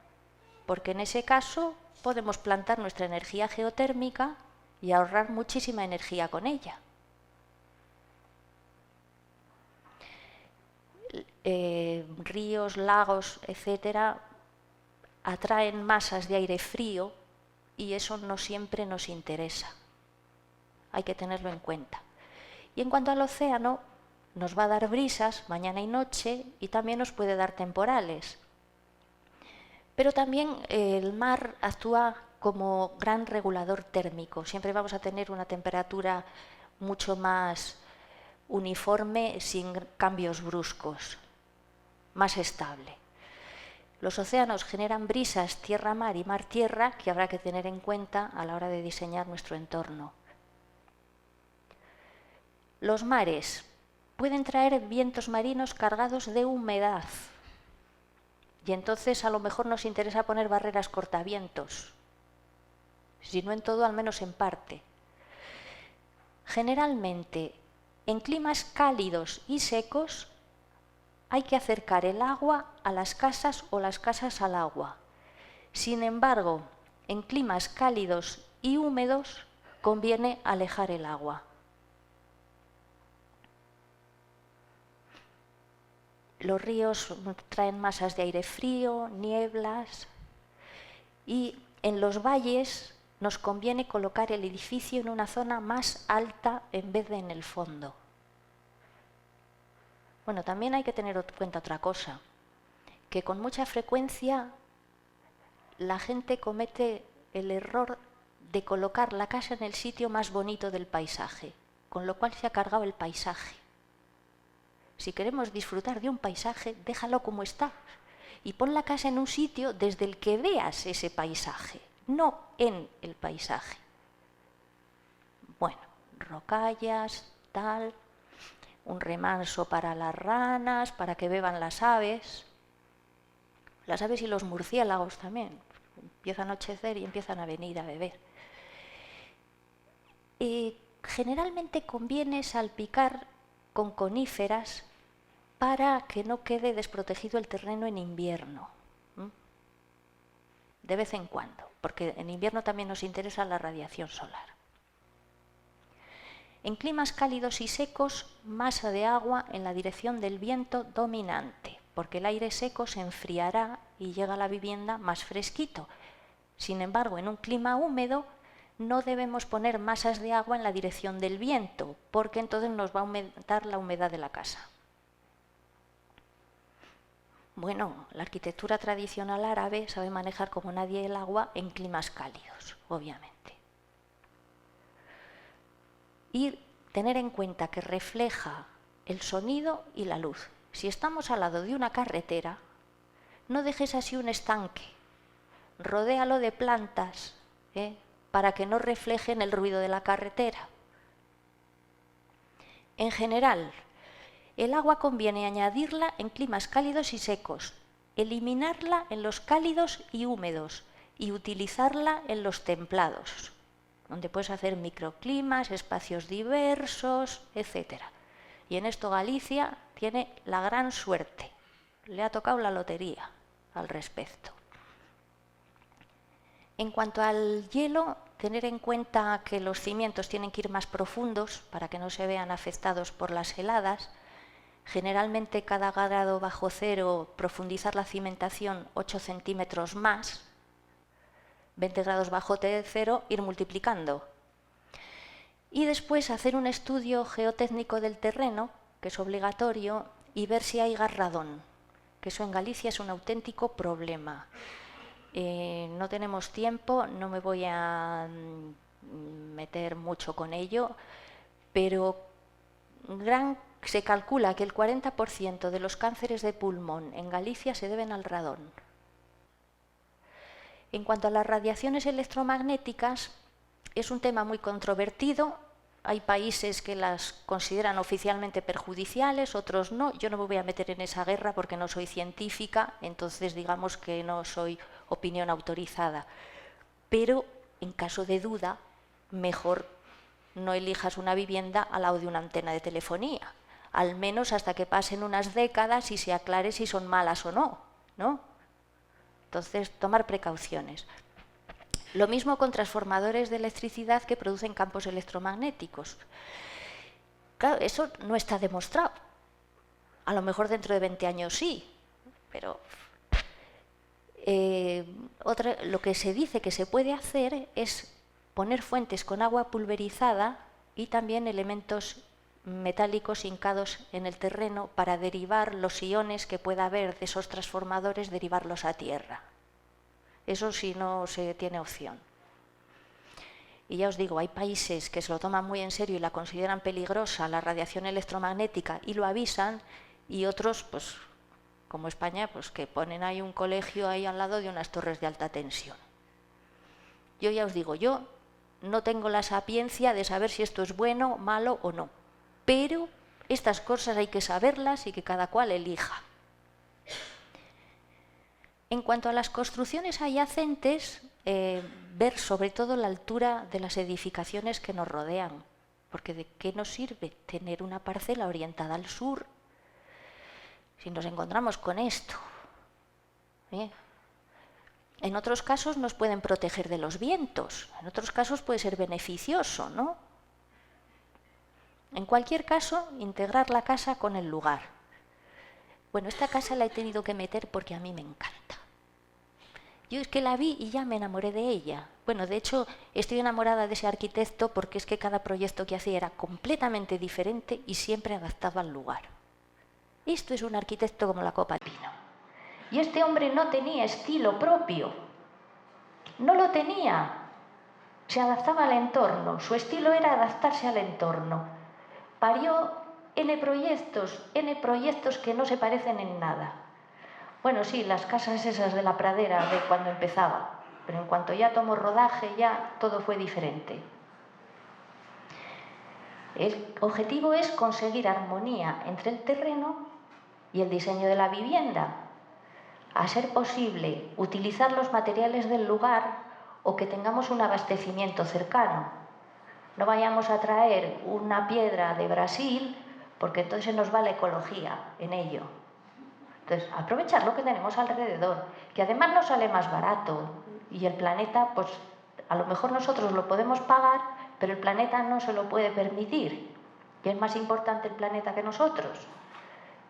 porque en ese caso podemos plantar nuestra energía geotérmica y ahorrar muchísima energía con ella. Ríos, lagos, etcétera, atraen masas de aire frío y eso no siempre nos interesa. Hay que tenerlo en cuenta. Y en cuanto al océano, nos va a dar brisas mañana y noche y también nos puede dar temporales. Pero también el mar actúa como gran regulador térmico. Siempre vamos a tener una temperatura mucho más uniforme, sin cambios bruscos, más estable. Los océanos generan brisas tierra-mar y mar-tierra que habrá que tener en cuenta a la hora de diseñar nuestro entorno. Los mares pueden traer vientos marinos cargados de humedad y entonces a lo mejor nos interesa poner barreras cortavientos, si no en todo, al menos en parte. Generalmente, en climas cálidos y secos, hay que acercar el agua a las casas o las casas al agua. Sin embargo, en climas cálidos y húmedos conviene alejar el agua. Los ríos traen masas de aire frío, nieblas, y en los valles nos conviene colocar el edificio en una zona más alta en vez de en el fondo. Bueno, también hay que tener en cuenta otra cosa, que con mucha frecuencia la gente comete el error de colocar la casa en el sitio más bonito del paisaje, con lo cual se ha cargado el paisaje. Si queremos disfrutar de un paisaje, déjalo como está y pon la casa en un sitio desde el que veas ese paisaje, no en el paisaje. Bueno, rocallas, tal, un remanso para las ranas, para que beban las aves y los murciélagos también. Empieza a anochecer y empiezan a venir a beber. Generalmente conviene salpicar con coníferas para que no quede desprotegido el terreno en invierno. De vez en cuando, porque en invierno también nos interesa la radiación solar. En climas cálidos y secos, masa de agua en la dirección del viento dominante, porque el aire seco se enfriará y llega a la vivienda más fresquito. Sin embargo, en un clima húmedo no debemos poner masas de agua en la dirección del viento, porque entonces nos va a aumentar la humedad de la casa. Bueno, la arquitectura tradicional árabe sabe manejar como nadie el agua en climas cálidos, obviamente. Y tener en cuenta que refleja el sonido y la luz. Si estamos al lado de una carretera, no dejes así un estanque, rodéalo de plantas, para que no reflejen el ruido de la carretera. En general, el agua conviene añadirla en climas cálidos y secos, eliminarla en los cálidos y húmedos y utilizarla en los templados, donde puedes hacer microclimas, espacios diversos, etc. Y en esto Galicia tiene la gran suerte, le ha tocado la lotería al respecto. En cuanto al hielo, tener en cuenta que los cimientos tienen que ir más profundos para que no se vean afectados por las heladas. Generalmente cada grado bajo cero profundizar la cimentación 8 centímetros más, 20 grados bajo cero ir multiplicando. Y después hacer un estudio geotécnico del terreno, que es obligatorio, y ver si hay garradón, que eso en Galicia es un auténtico problema. No tenemos tiempo, no me voy a meter mucho con ello, pero se calcula que el 40% de los cánceres de pulmón en Galicia se deben al radón. En cuanto a las radiaciones electromagnéticas, es un tema muy controvertido. Hay países que las consideran oficialmente perjudiciales, otros no. Yo no me voy a meter en esa guerra porque no soy científica, entonces digamos que no soy opinión autorizada. Pero en caso de duda, mejor no elijas una vivienda al lado de una antena de telefonía, al menos hasta que pasen unas décadas y se aclare si son malas o no, ¿no? Entonces, tomar precauciones. Lo mismo con transformadores de electricidad que producen campos electromagnéticos. Claro, eso no está demostrado. A lo mejor dentro de 20 años sí, pero lo que se dice que se puede hacer es poner fuentes con agua pulverizada y también elementos metálicos hincados en el terreno para derivar los iones que pueda haber de esos transformadores, derivarlos a tierra. Eso sí no se tiene opción. Y ya os digo, hay países que se lo toman muy en serio y la consideran peligrosa, la radiación electromagnética, y lo avisan, y otros, pues como España, pues que ponen ahí un colegio ahí al lado de unas torres de alta tensión. Yo ya os digo, yo no tengo la sapiencia de saber si esto es bueno, malo o no, pero estas cosas hay que saberlas y que cada cual elija. En cuanto a las construcciones adyacentes, ver sobre todo la altura de las edificaciones que nos rodean, porque ¿de qué nos sirve tener una parcela orientada al sur si nos encontramos con esto? En otros casos nos pueden proteger de los vientos, en otros casos puede ser beneficioso, ¿no? En cualquier caso, integrar la casa con el lugar. Bueno, esta casa la he tenido que meter porque a mí me encanta. Yo es que la vi y ya me enamoré de ella. Bueno, de hecho, estoy enamorada de ese arquitecto porque es que cada proyecto que hacía era completamente diferente y siempre adaptado al lugar. Esto es un arquitecto como la copa de pino. Y este hombre no tenía estilo propio. no lo tenía, se adaptaba al entorno, su estilo era adaptarse al entorno. Parió N proyectos que no se parecen en nada. Bueno, sí, las casas esas de la pradera de cuando empezaba, pero en cuanto ya tomó rodaje, ya todo fue diferente. El objetivo es conseguir armonía entre el terreno y el diseño de la vivienda. A ser posible, utilizar los materiales del lugar o que tengamos un abastecimiento cercano. No vayamos a traer una piedra de Brasil porque entonces nos va la ecología en ello. Entonces, aprovechar lo que tenemos alrededor, que además nos sale más barato y el planeta, pues a lo mejor nosotros lo podemos pagar, pero el planeta no se lo puede permitir. Y es más importante el planeta que nosotros,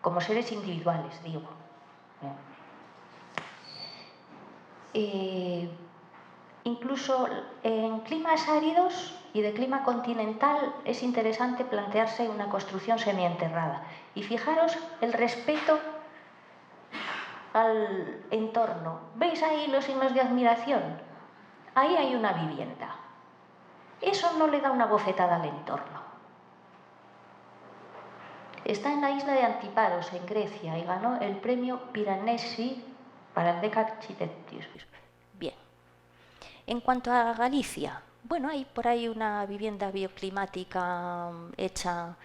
como seres individuales, digo. Incluso en climas áridos y de clima continental es interesante plantearse una construcción semienterrada. Y fijaros el respeto al entorno. ¿Veis ahí los signos de admiración? Ahí hay una vivienda. Eso no le da una bofetada al entorno. Está en la isla de Antiparos, en Grecia, y ganó el premio Piranesi para el Decca Architecture. Bien. En cuanto a Galicia, bueno, hay por ahí una vivienda bioclimática hecha,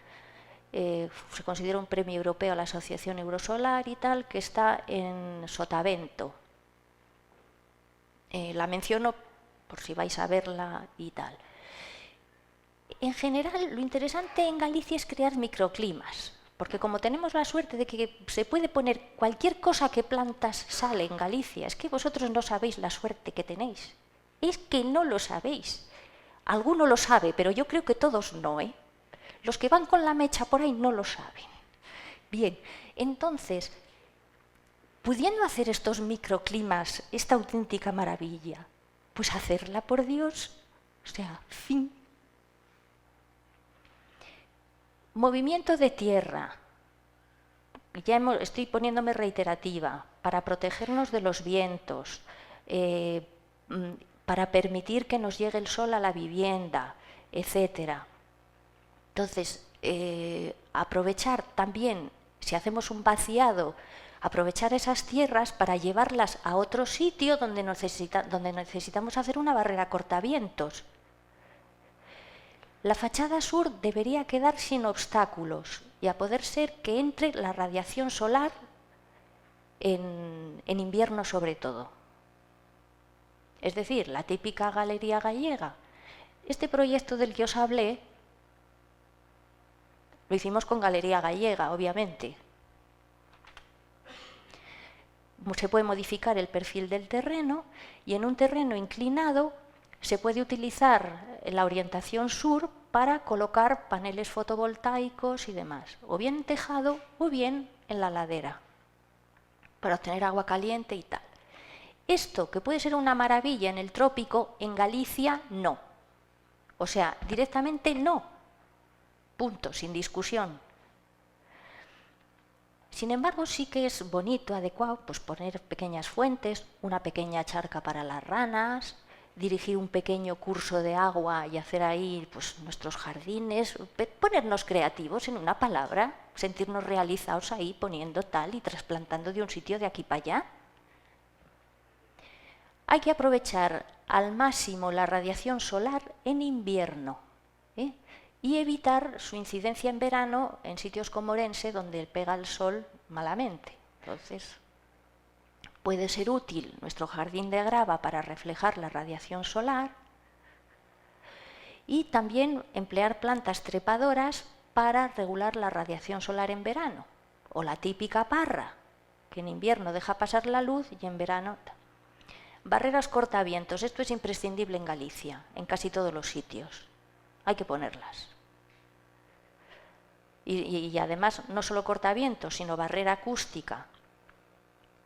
se considera un premio europeo a la Asociación Eurosolar y tal, que está en Sotavento. La menciono por si vais a verla y tal. En general, lo interesante en Galicia es crear microclimas, porque como tenemos la suerte de que se puede poner cualquier cosa que plantas sale en Galicia, es que vosotros no sabéis la suerte que tenéis. Es que no lo sabéis. Alguno lo sabe, pero yo creo que todos no, ¿eh? Los que van con la mecha por ahí no lo saben. Bien, entonces, pudiendo hacer estos microclimas, esta auténtica maravilla, pues hacerla, por Dios, o sea, fin. Movimiento de tierra. Ya estoy poniéndome reiterativa, para protegernos de los vientos, para permitir que nos llegue el sol a la vivienda, etc. Entonces, aprovechar también, si hacemos un vaciado, aprovechar esas tierras para llevarlas a otro sitio donde necesitamos hacer una barrera cortavientos. La fachada sur debería quedar sin obstáculos y a poder ser que entre la radiación solar en invierno sobre todo. Es decir, la típica galería gallega. Este proyecto del que os hablé lo hicimos con Galería Gallega, obviamente. Se puede modificar el perfil del terreno y en un terreno inclinado se puede utilizar la orientación sur para colocar paneles fotovoltaicos y demás, o bien en tejado o bien en la ladera, para obtener agua caliente y tal. Esto, que puede ser una maravilla en el trópico, en Galicia no. O sea, directamente no. Punto, sin discusión. Sin embargo, sí que es bonito, adecuado, pues poner pequeñas fuentes, una pequeña charca para las ranas, dirigir un pequeño curso de agua y hacer ahí pues, nuestros jardines, ponernos creativos en una palabra, sentirnos realizados ahí poniendo tal y trasplantando de un sitio de aquí para allá. Hay que aprovechar al máximo la radiación solar en invierno y evitar su incidencia en verano en sitios como Orense, donde pega el sol malamente. Entonces, puede ser útil nuestro jardín de grava para reflejar la radiación solar y también emplear plantas trepadoras para regular la radiación solar en verano, o la típica parra, que en invierno deja pasar la luz y en verano... Barreras cortavientos, esto es imprescindible en Galicia, en casi todos los sitios. Hay que ponerlas. Y además, no solo cortavientos, sino barrera acústica.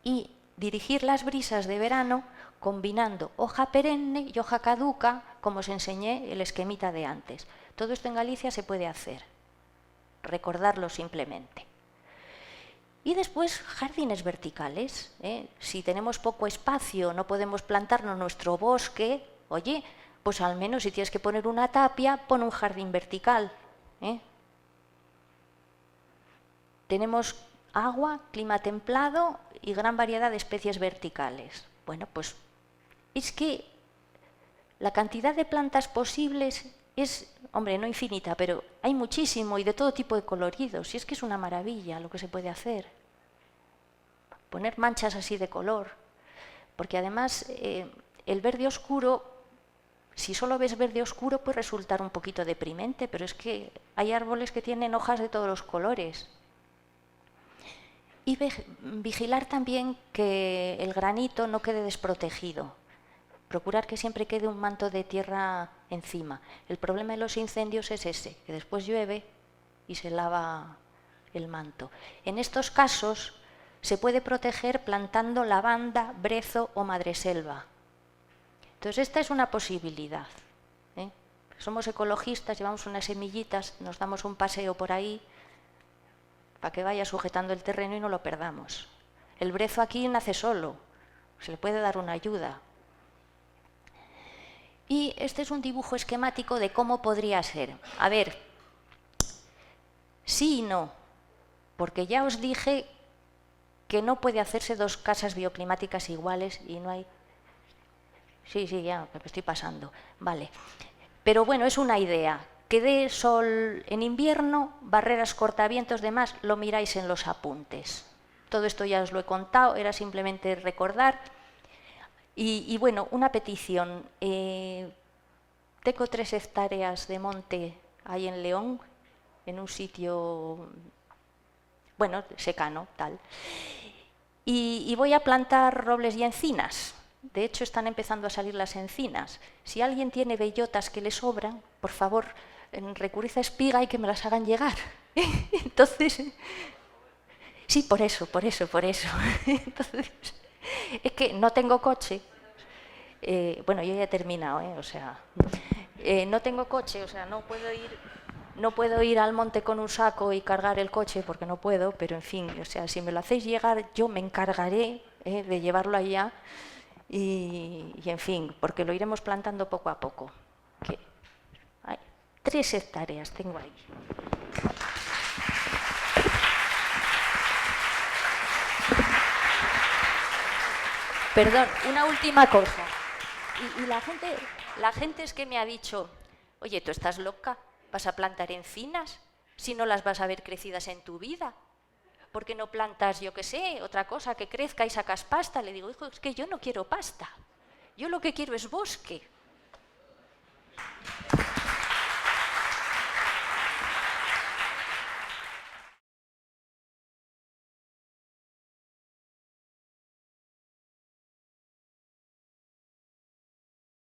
Y dirigir las brisas de verano combinando hoja perenne y hoja caduca, como os enseñé el esquemita de antes. Todo esto en Galicia se puede hacer. Recordarlo simplemente. Y después jardines verticales. Si tenemos poco espacio, no podemos plantarnos nuestro bosque, oye, pues al menos si tienes que poner una tapia, pon un jardín vertical. Tenemos agua, clima templado y gran variedad de especies verticales. Bueno, pues es que la cantidad de plantas posibles es, hombre, no infinita, pero hay muchísimo y de todo tipo de coloridos. Y es que es una maravilla lo que se puede hacer. Poner manchas así de color. Porque además el verde oscuro, si solo ves verde oscuro, puede resultar un poquito deprimente, pero es que hay árboles que tienen hojas de todos los colores. Y vigilar también que el granito no quede desprotegido. Procurar que siempre quede un manto de tierra encima. El problema de los incendios es ese, que después llueve y se lava el manto. En estos casos se puede proteger plantando lavanda, brezo o madreselva. Entonces esta es una posibilidad. Somos ecologistas, llevamos unas semillitas, nos damos un paseo por ahí para que vaya sujetando el terreno y no lo perdamos. El brezo aquí nace solo, se le puede dar una ayuda. Y este es un dibujo esquemático de cómo podría ser. A ver, sí y no, porque ya os dije que no puede hacerse dos casas bioclimáticas iguales y no hay... Sí, ya me estoy pasando. Vale. Pero bueno, es una idea. Que dé sol en invierno, barreras cortavientos, demás, lo miráis en los apuntes. Todo esto ya os lo he contado, era simplemente recordar. Y bueno, una petición. Tengo 3 hectáreas de monte ahí en León, en un sitio, bueno, secano, tal. Y voy a plantar robles y encinas. De hecho, están empezando a salir las encinas. Si alguien tiene bellotas que le sobran, por favor, recurrid a Espiga y que me las hagan llegar. Entonces, sí, por eso. Entonces, es que no tengo coche. Bueno, yo ya he terminado, o sea, no tengo coche, o sea, no puedo ir al monte con un saco y cargar el coche porque no puedo, pero en fin, o sea, si me lo hacéis llegar, yo me encargaré de llevarlo allá y en fin, porque lo iremos plantando poco a poco. Que hay 3 hectáreas tengo ahí. Perdón, una última cosa. Y la gente es que me ha dicho, oye, ¿tú estás loca? ¿Vas a plantar encinas si no las vas a ver crecidas en tu vida? ¿Por qué no plantas, yo qué sé, otra cosa que crezca y sacas pasta? Le digo, hijo, es que yo no quiero pasta. Yo lo que quiero es bosque.